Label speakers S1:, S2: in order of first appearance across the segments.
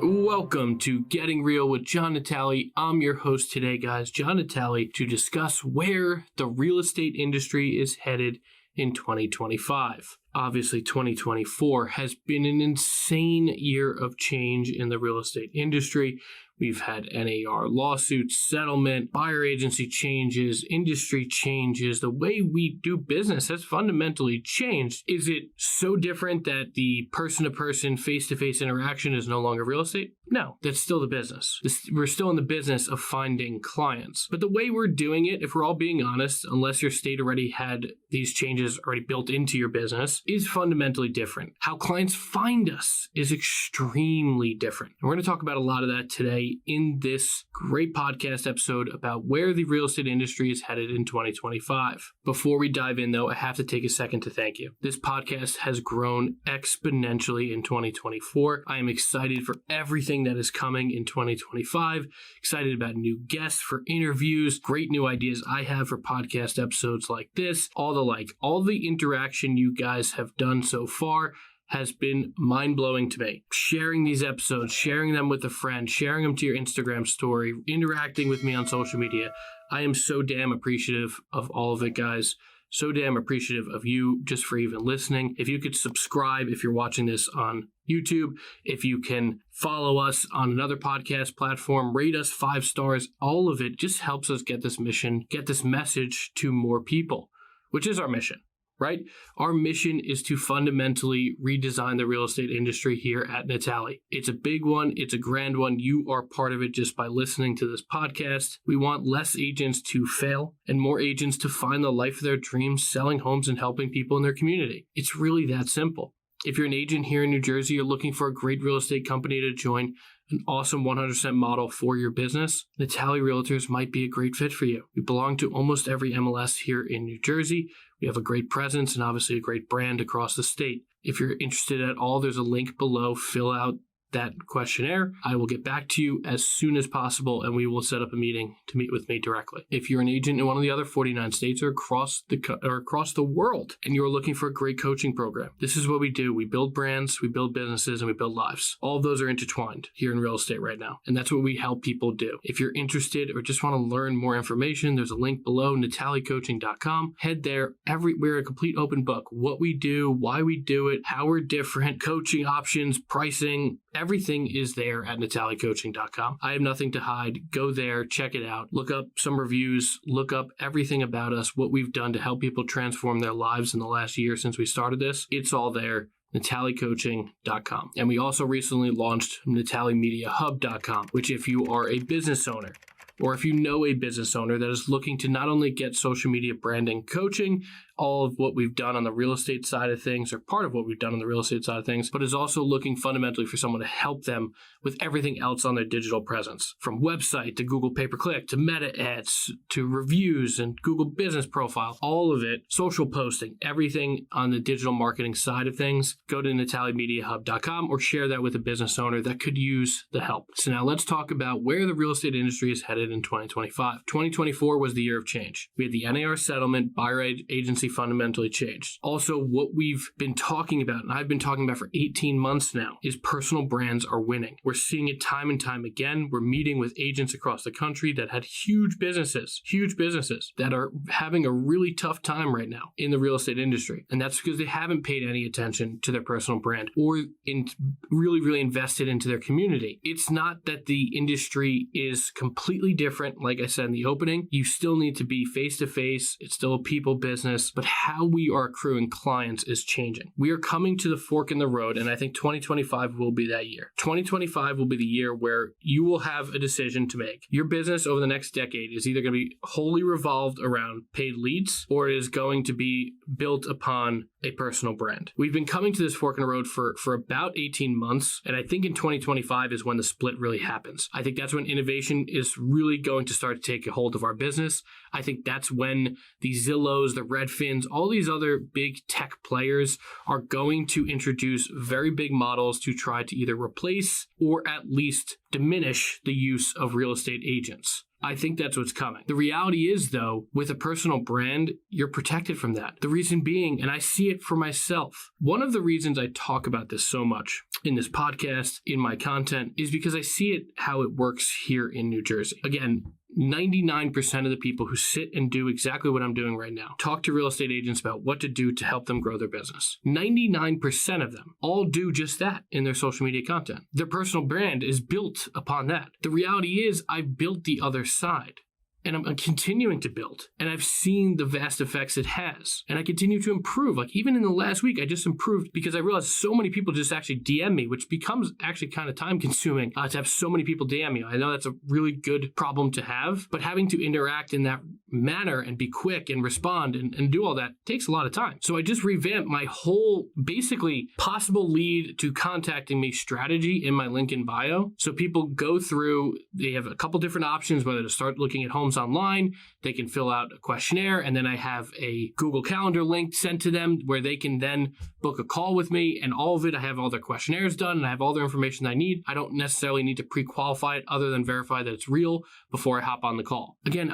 S1: Welcome to Getting Real with John Natale. I'm your host today, guys, John Natale, to discuss where the real estate industry is headed in 2025. Obviously, 2024 has been an insane year of change in the real estate industry. We've had NAR lawsuits, settlement, buyer agency changes, industry changes. The way we do business has fundamentally changed. Is it so different that the person-to-person, face-to-face interaction is no longer real estate? No, that's still the business. We're still in the business of finding clients. But the way we're doing it, if we're all being honest, unless your state already had these changes already built into your business, is fundamentally different. How clients find us is extremely different. And we're going to talk about a lot of that today in this great podcast episode about where the real estate industry is headed in 2025. Before we dive in, though, I have to take a second to thank you. This podcast has grown exponentially in 2024. I am excited for everything that is coming in 2025, excited about new guests for interviews, great new ideas I have for podcast episodes like this, all the interaction you guys have done so far has been mind-blowing to me. Sharing these episodes, sharing them with a friend, sharing them to your Instagram story, interacting with me on social media. I am so damn appreciative of all of it, guys. So damn appreciative of you just for even listening. If you could subscribe if you're watching this on YouTube, if you can follow us on another podcast platform, rate us 5 stars, all of it just helps us get this message to more people, which is our mission. Right? Our mission is to fundamentally redesign the real estate industry here at Natale. It's a big one. It's a grand one. You are part of it just by listening to this podcast. We want less agents to fail and more agents to find the life of their dreams, selling homes and helping people in their community. It's really that simple. If you're an agent here in New Jersey, you're looking for a great real estate company to join, an awesome 100% model for your business, Natale Realtors might be a great fit for you. We belong to almost every MLS here in New Jersey. We have a great presence and obviously a great brand across the state. If you're interested at all, there's a link below. Fill out that questionnaire. I will get back to you as soon as possible, and we will set up a meeting to meet with me directly. If you're an agent in one of the other 49 states or across the world, and you're looking for a great coaching program, this is what we do. We build brands, we build businesses, and we build lives. All of those are intertwined here in real estate right now, and that's what we help people do. If you're interested or just want to learn more information, there's a link below, natalecoaching.com. Head there. We're a complete open book. What we do, why we do it, how we're different, coaching options, pricing, everything is there at natalecoaching.com. I have nothing to hide. Go there, check it out, look up some reviews, look up everything about us, what we've done to help people transform their lives in the last year since we started this. It's all there. natalecoaching.com. And we also recently launched natalemediahub.com, which if you are a business owner or if you know a business owner that is looking to not only get social media branding coaching, all of what we've done on the real estate side of things, or part of what we've done on the real estate side of things, but is also looking fundamentally for someone to help them with everything else on their digital presence, from website to Google pay-per-click to meta ads to reviews and Google business profile, all of it, social posting, everything on the digital marketing side of things. Go to natalemediahub.com or share that with a business owner that could use the help. So now let's talk about where the real estate industry is headed in 2025. 2024 was the year of change. We had the NAR settlement, buyer agency fundamentally changed. Also, what we've been talking about, and I've been talking about for 18 months now, is personal brands are winning. We're seeing it time and time again. We're meeting with agents across the country that had huge businesses that are having a really tough time right now in the real estate industry. And that's because they haven't paid any attention to their personal brand or really invested into their community. It's not that the industry is completely different. Like I said in the opening, you still need to be face-to-face. It's still a people business. But how we are accruing clients is changing. We are coming to the fork in the road, and I think 2025 will be that year. 2025 will be the year where you will have a decision to make. Your business over the next decade is either going to be wholly revolved around paid leads, or it is going to be built upon a personal brand. We've been coming to this fork in the road for about 18 months, and I think in 2025 is when the split really happens. I think that's when innovation is really going to start to take a hold of our business. I think that's when the Zillows, the Redfins, all these other big tech players are going to introduce very big models to try to either replace or at least diminish the use of real estate agents. I think that's what's coming. The reality is, though, with a personal brand, you're protected from that. The reason being, and I see it for myself, one of the reasons I talk about this so much in this podcast, in my content, is because I see it how it works here in New Jersey. Again, 99% of the people who sit and do exactly what I'm doing right now talk to real estate agents about what to do to help them grow their business. 99% of them all do just that in their social media content. Their personal brand is built upon that. The reality is I've built the other side. And I'm continuing to build. And I've seen the vast effects it has. And I continue to improve. Like even in the last week, I just improved because I realized so many people just actually DM me, which becomes actually kind of time consuming to have so many people DM me. I know that's a really good problem to have, but having to interact in that manner and be quick and respond and do all that takes a lot of time. So I just revamped my whole basically possible lead to contacting me strategy in my link in bio. So people go through, they have a couple different options, whether to start looking at homes online, they can fill out a questionnaire, and then I have a Google Calendar link sent to them where they can then book a call with me, and all of it, I have all their questionnaires done, and I have all their information I need. I don't necessarily need to pre-qualify it other than verify that it's real before I hop on the call. Again,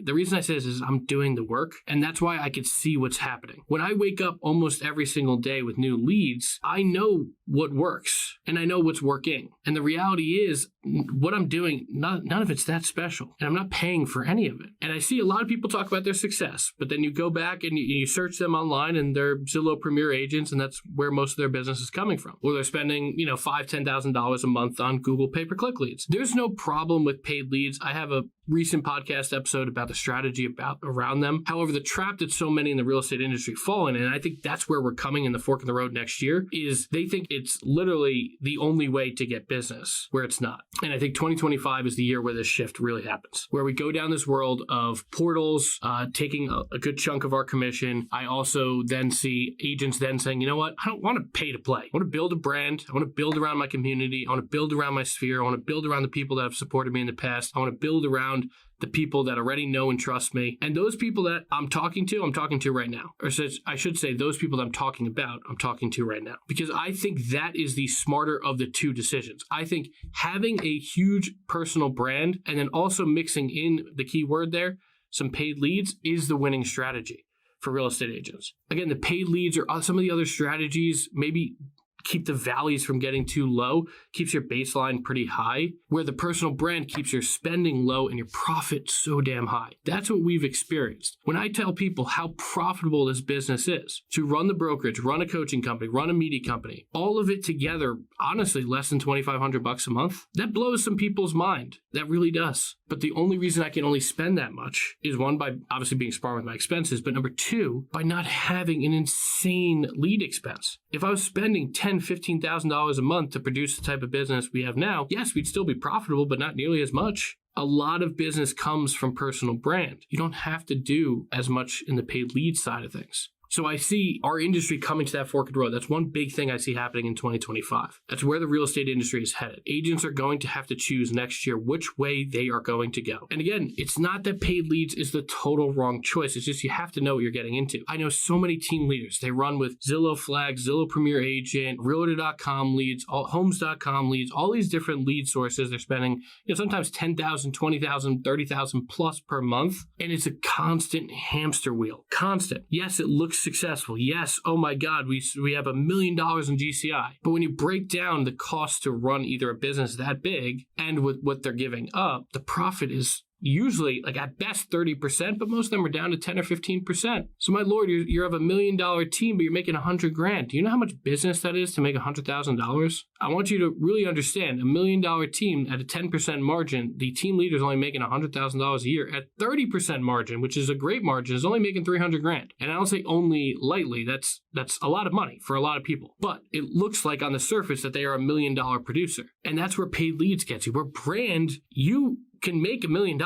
S1: the reason I say this is I'm doing the work, and that's why I can see what's happening. When I wake up almost every single day with new leads, I know what works, and I know what's working. And the reality is, what I'm doing, none of it's that special, and I'm not paying for any of it. And I see a lot of people talk about their success, but then you go back and you search them online, and they're Zillow Premier agents, and that's where most of their business is coming from. Or they're spending, $5,000, $10,000 a month on Google pay-per-click leads. There's no problem with paid leads. I have a recent podcast episode about the strategy around them. However, the trap that so many in the real estate industry fall in, and I think that's where we're coming in the fork in the road next year, is they think it's literally the only way to get business, where it's not. And I think 2025 is the year where this shift really happens, where we go down this world of portals, taking a good chunk of our commission. I also then see agents then saying, you know what, I don't want to pay to play. I want to build a brand. I want to build around my community. I want to build around my sphere. I want to build around the people that have supported me in the past. I want to build around the people that already know and trust me. And those people that I'm talking to right now. Or I should say those people that I'm talking to right now. Because I think that is the smarter of the two decisions. I think having a huge personal brand and then also mixing in the key word there, some paid leads, is the winning strategy for real estate agents. Again, the paid leads or some of the other strategies maybe keep the valleys from getting too low, keeps your baseline pretty high, where the personal brand keeps your spending low and your profit so damn high. That's what we've experienced. When I tell people how profitable this business is, to run the brokerage, run a coaching company, run a media company, all of it together, honestly, less than $2,500 a month, that blows some people's mind. That really does. But the only reason I can only spend that much is, one, by obviously being smart with my expenses, but number two, by not having an insane lead expense. If I was spending $10,000, $15,000 a month to produce the type of business we have now, yes, we'd still be profitable, but not nearly as much. A lot of business comes from personal brand. You don't have to do as much in the paid lead side of things. So I see our industry coming to that fork of the road. That's one big thing I see happening in 2025. That's where the real estate industry is headed. Agents are going to have to choose next year which way they are going to go. And again, it's not that paid leads is the total wrong choice. It's just you have to know what you're getting into. I know so many team leaders. They run with Zillow Flag, Zillow Premier Agent, Realtor.com leads, Homes.com leads, all these different lead sources. They're spending sometimes $10,000, $20,000, $30,000 plus per month. And it's a constant hamster wheel. Constant. Yes, it looks successful. Yes, oh my God, we have $1 million in GCI. But when you break down the cost to run either a business that big and with what they're giving up, the profit is usually like at best 30%, but most of them are down to 10 or 15%. So my Lord, you have $1 million team, but you're making $100,000. Do you know how much business that is to make $100,000? I want you to really understand, $1 million team at a 10% margin, the team leader is only making $100,000 a year. At 30% margin, which is a great margin, is only making $300,000. And I don't say only lightly, that's a lot of money for a lot of people. But it looks like on the surface that they are $1 million producer. And that's where paid leads gets you. Where brand, you can make $1 million.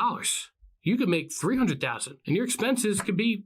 S1: You could make $300,000, and your expenses could be,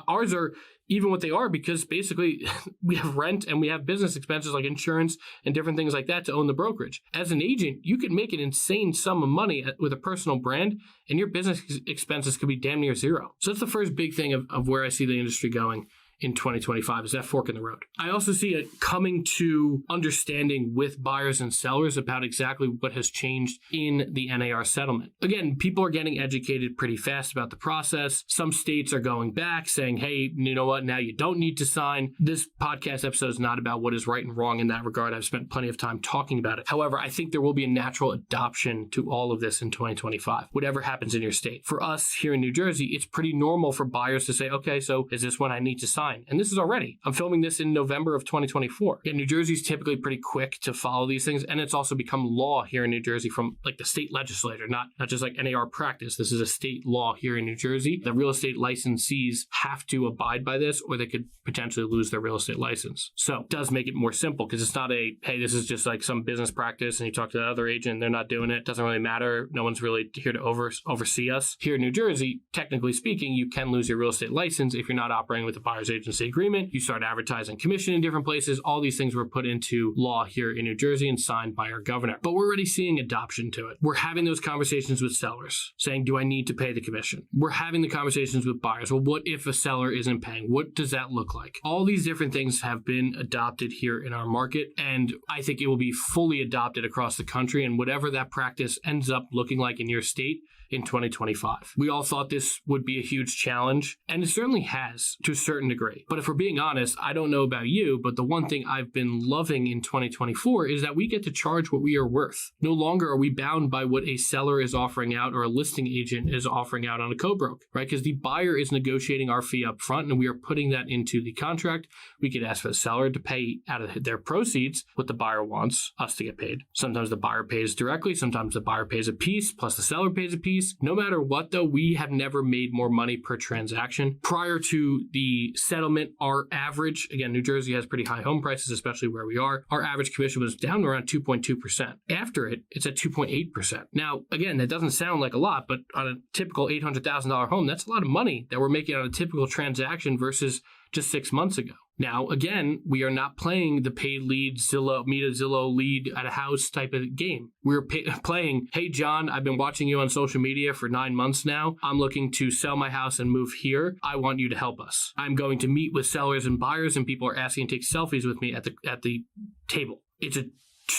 S1: ours are even what they are because basically we have rent and we have business expenses like insurance and different things like that to own the brokerage. As an agent, you could make an insane sum of money with a personal brand, and your business expenses could be damn near zero. So that's the first big thing of where I see the industry going in 2025 is that fork in the road. I also see it coming to understanding with buyers and sellers about exactly what has changed in the NAR settlement. Again, people are getting educated pretty fast about the process. Some states are going back saying, hey, you know what, now you don't need to sign. This podcast episode is not about what is right and wrong in that regard. I've spent plenty of time talking about it. However, I think there will be a natural adoption to all of this in 2025, whatever happens in your state. For us here in New Jersey, it's pretty normal for buyers to say, okay, so is this one I need to sign? And this is already. I'm filming this in November of 2024. And New Jersey is typically pretty quick to follow these things. And it's also become law here in New Jersey from like the state legislature, not just like NAR practice. This is a state law here in New Jersey. The real estate licensees have to abide by this or they could potentially lose their real estate license. So it does make it more simple because it's not a, hey, this is just like some business practice and you talk to the other agent, they're not doing it. Doesn't really matter. No one's really here to oversee us. Here in New Jersey, technically speaking, you can lose your real estate license if you're not operating with a buyer's agency agreement. You start advertising commission in different places. All these things were put into law here in New Jersey and signed by our governor. But we're already seeing adoption to it. We're having those conversations with sellers saying, do I need to pay the commission? We're having the conversations with buyers. Well, what if a seller isn't paying? What does that look like? All these different things have been adopted here in our market, and I think it will be fully adopted across the country, and whatever that practice ends up looking like in your state in 2025. We all thought this would be a huge challenge, and it certainly has to a certain degree. But if we're being honest, I don't know about you, but the one thing I've been loving in 2024 is that we get to charge what we are worth. No longer are we bound by what a seller is offering out or a listing agent is offering out on a co-broke, right? Because the buyer is negotiating our fee up front, and we are putting that into the contract. We could ask for the seller to pay out of their proceeds what the buyer wants us to get paid. Sometimes the buyer pays directly. Sometimes the buyer pays a piece, plus the seller pays a piece. No matter what, though, we have never made more money per transaction. Prior to the settlement, our average, again, New Jersey has pretty high home prices, especially where we are. Our average commission was down around 2.2%. After it, it's at 2.8%. Now, again, that doesn't sound like a lot, but on a typical $800,000 home, that's a lot of money that we're making on a typical transaction versus just 6 months ago. Now, again, we are not playing the paid lead, Zillow, meet a Zillow lead at a house type of game. We're playing, hey, John, I've been watching you on social media for 9 months now. I'm looking to sell my house and move here. I want you to help us. I'm going to meet with sellers and buyers, and people are asking to take selfies with me at the table. It's a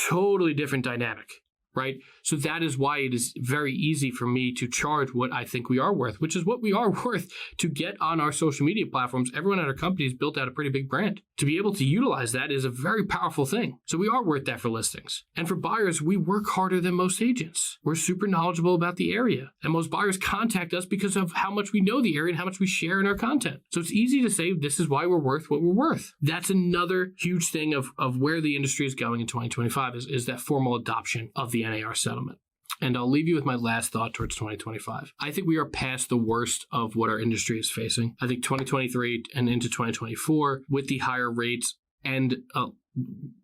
S1: totally different dynamic, right? So that is why it is very easy for me to charge what I think we are worth, which is what we are worth to get on our social media platforms. Everyone at our company has built out a pretty big brand. To be able to utilize that is a very powerful thing. So we are worth that for listings. And for buyers, we work harder than most agents. We're super knowledgeable about the area. And most buyers contact us because of how much we know the area and how much we share in our content. So it's easy to say this is why we're worth what we're worth. That's another huge thing of where the industry is going in 2025 is that formal adoption of the NAR settlement. And I'll leave you with my last thought towards 2025. I think we are past the worst of what our industry is facing. I think 2023 and into 2024, with the higher rates and a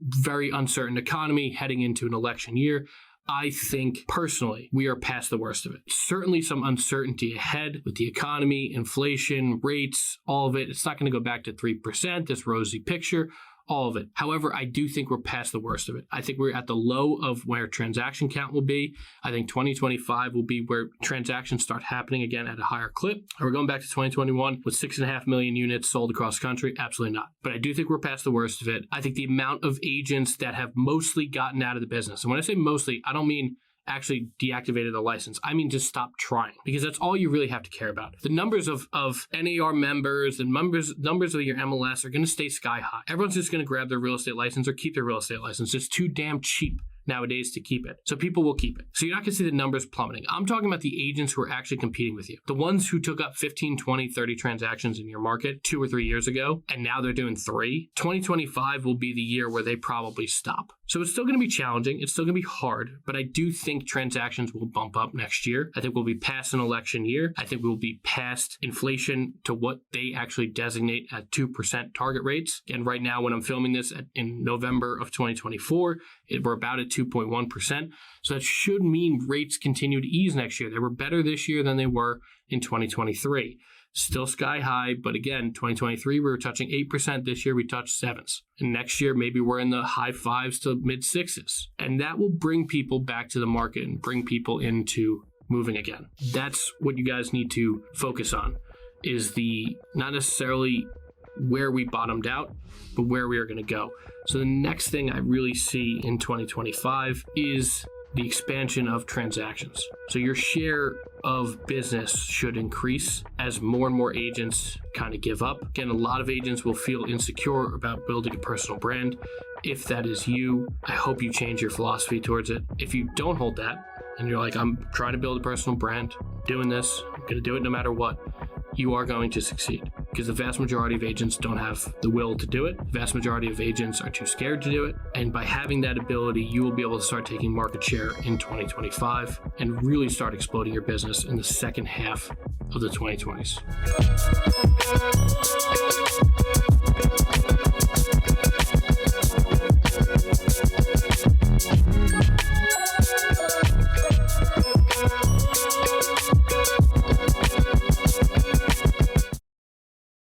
S1: very uncertain economy heading into an election year, I think personally we are past the worst of it. Certainly some uncertainty ahead with the economy, inflation, rates, all of it. It's not going to go back to 3%, this rosy picture. All of it. However, I do think we're past the worst of it. I think we're at the low of where transaction count will be. I think 2025 will be where transactions start happening again at a higher clip. Are we going back to 2021 with 6.5 million units sold across the country? Absolutely not. But I do think we're past the worst of it. I think the amount of agents that have mostly gotten out of the business, and when I say mostly, I don't mean actually deactivated the license. I mean, just stop trying, because that's all you really have to care about. The numbers of NAR members and numbers of your MLS are going to stay sky high. Everyone's just going to grab their real estate license or keep their real estate license. It's too damn cheap nowadays to keep it. So people will keep it. So you're not going to see the numbers plummeting. I'm talking about the agents who are actually competing with you. The ones who took up 15, 20, 30 transactions in your market 2 or 3 years ago, and now they're doing 3. 2025 will be the year where they probably stop. So it's still going to be challenging. It's still going to be hard, but I do think transactions will bump up next year. I think we'll be past an election year. I think we'll be past inflation to what they actually designate at 2% target rates. And right now, when I'm filming this in November of 2024, we're about at 2.1%. So that should mean rates continue to ease next year. They were better this year than they were in 2023. Still sky high, but again, 2023, we were touching 8%. This year, we touched 7s. And next year, maybe we're in the high 5s to mid 6s. And that will bring people back to the market and bring people into moving again. That's what you guys need to focus on, is the not necessarily where we bottomed out, but where we are going to go. So the next thing I really see in 2025 is the expansion of transactions. So your share of business should increase as more and more agents kind of give up. Again, a lot of agents will feel insecure about building a personal brand. If that is you, I hope you change your philosophy towards it. If you don't hold that and you're like, I'm trying to build a personal brand, doing this, I'm going to do it no matter what, you are going to succeed, because the vast majority of agents don't have the will to do it. The vast majority of agents are too scared to do it. And by having that ability, you will be able to start taking market share in 2025 and really start exploding your business in the second half of the 2020s.